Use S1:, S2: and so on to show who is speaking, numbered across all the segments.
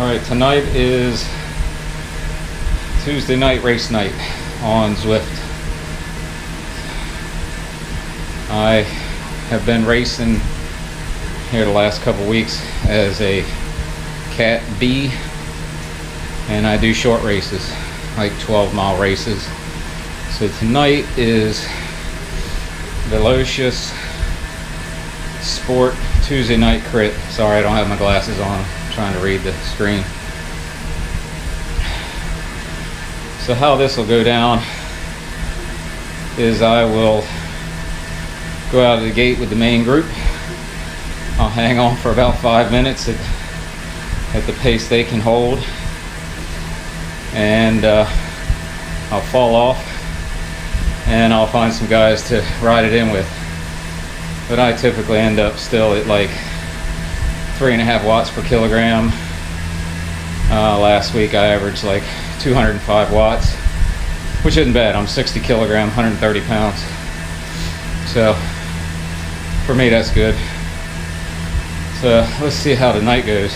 S1: Alright, tonight is Tuesday night race night on ZWIFT. I have been racing here the last couple weeks as a Cat B, and I do short races, like 12-mile races. So tonight is Velocious Sport Tuesday night crit. Sorry, I don't have my glasses on. I'm trying to read the screen. So how this will go down is I will go out of the gate with the main group. I'll hang on for about 5 minutes at the pace they can hold, and I'll fall off and I'll find some guys to ride it in with. But I typically end up still at like 3.5 watts per kilogram. Last week I averaged like 205 watts, which isn't bad. I'm 60 kilogram, 130 pounds. So for me that's good. So let's see how the night goes.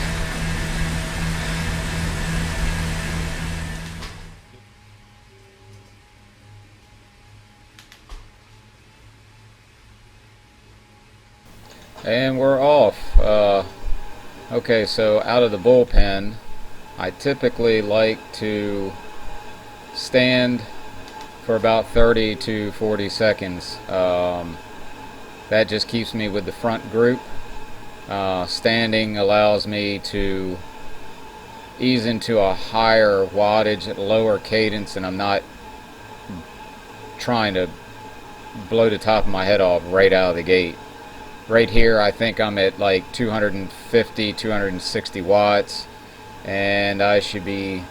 S1: And we're off. Okay, so out of the bullpen, I typically like to stand for about 30 to 40 seconds. That just keeps me with the front group. Standing allows me to ease into a higher wattage at a lower cadence, and I'm not trying to blow the top of my head off right out of the gate. Right here I think I'm at like 250, 260 watts, and I should be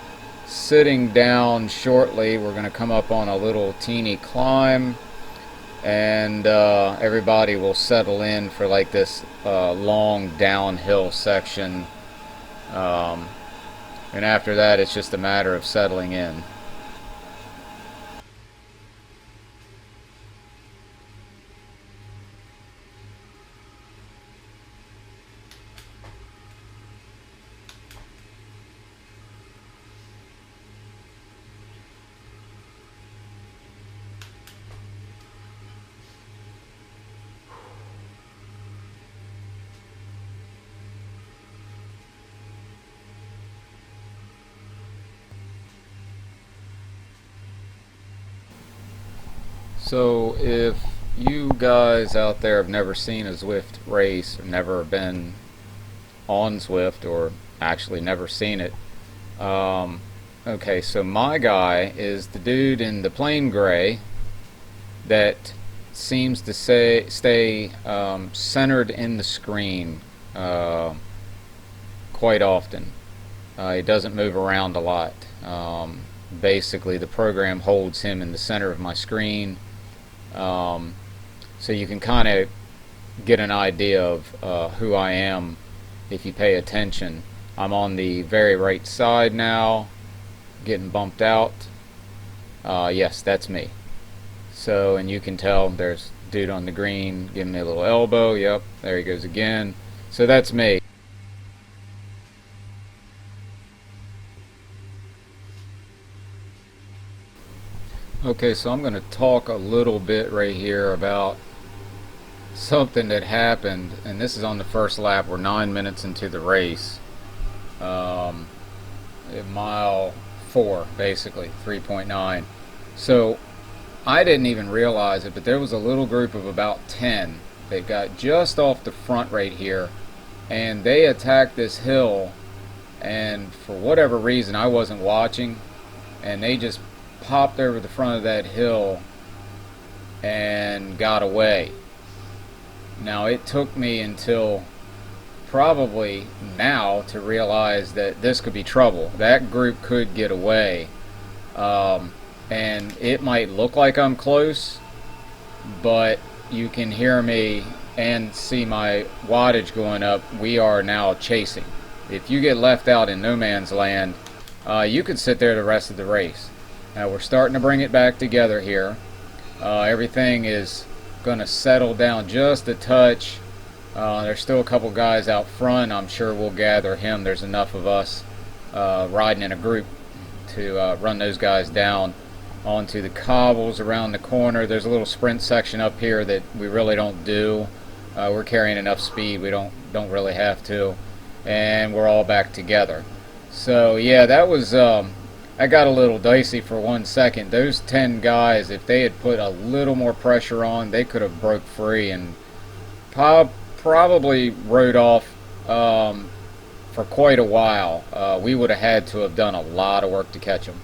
S1: sitting down shortly. We're going to come up on a little teeny climb, and everybody will settle in for like this long downhill section, and after that it's just a matter of settling in. So if you guys out there have never seen a ZWIFT race, or never been on ZWIFT, or actually never seen it, okay, so my guy is the dude in the plain gray that seems to stay centered in the screen quite often. He doesn't move around a lot. Basically the program holds him in the center of my screen. So you can kind of get an idea of who I am if you pay attention. I'm on the very right side now, getting bumped out. Yes, that's me. So, and you can tell there's a dude on the green giving me a little elbow. Yep, there he goes again. So that's me. Okay, so I'm going to talk a little bit right here about something that happened, and this is on the first lap. We're 9 minutes into the race, at mile 4, basically 3.9. So I didn't even realize it, but there was a little group of about 10 that got just off the front right here, and they attacked this hill, and for whatever reason I wasn't watching, and they just popped over the front of that hill and got away. Now it took me until probably now to realize that this could be trouble. That group could get away, and it might look like I'm close, but you can hear me and see my wattage going up. We are now chasing. If you get left out in no man's land, you could sit there the rest of the race. Now we're starting to bring it back together here. Everything is going to settle down just a touch. There's still a couple guys out front. I'm sure we'll gather him. There's enough of us riding in a group to run those guys down onto the cobbles around the corner. There's a little sprint section up here that we really don't do. We're carrying enough speed, we don't really have to, and we're all back together. So yeah, that was I got a little dicey for 1 second. Those 10 guys, if they had put a little more pressure on, they could have broke free and probably rode off for quite a while. We would have had to have done a lot of work to catch them.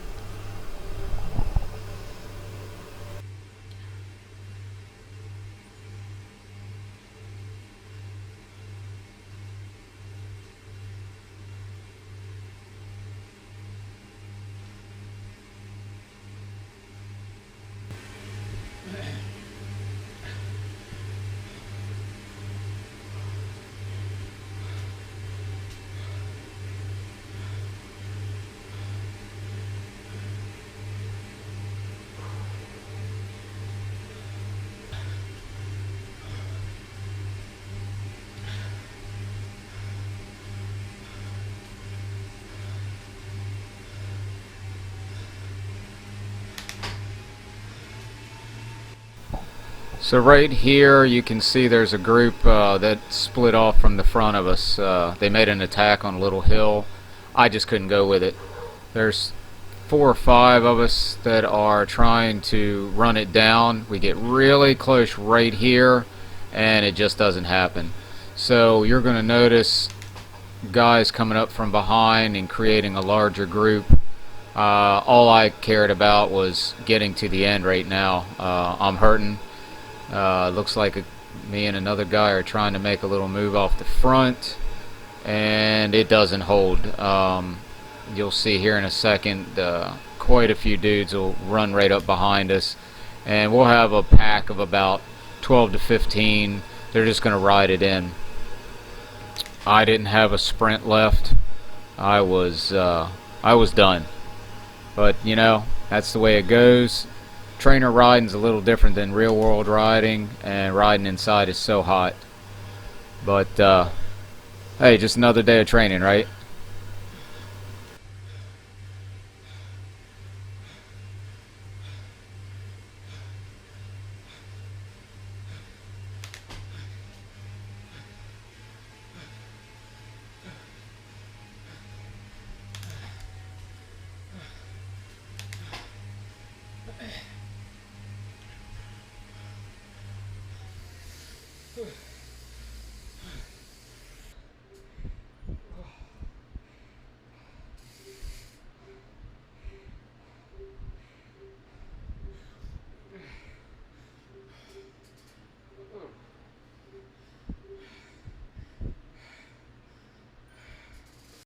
S1: So right here you can see there's a group that split off from the front of us. They made an attack on a little hill. I just couldn't go with it. There's 4 or 5 of us that are trying to run it down. We get really close right here and it just doesn't happen. So you're going to notice guys coming up from behind and creating a larger group. All I cared about was getting to the end right now. I'm hurting. Looks like me and another guy are trying to make a little move off the front, and it doesn't hold. You'll see here in a second, quite a few dudes will run right up behind us, and we'll have a pack of about 12 to 15. They're just going to ride it in. I didn't have a sprint left. I was done. But you know, that's the way it goes. Trainer riding's a little different than real world riding, and riding inside is so hot. But hey, just another day of training, right?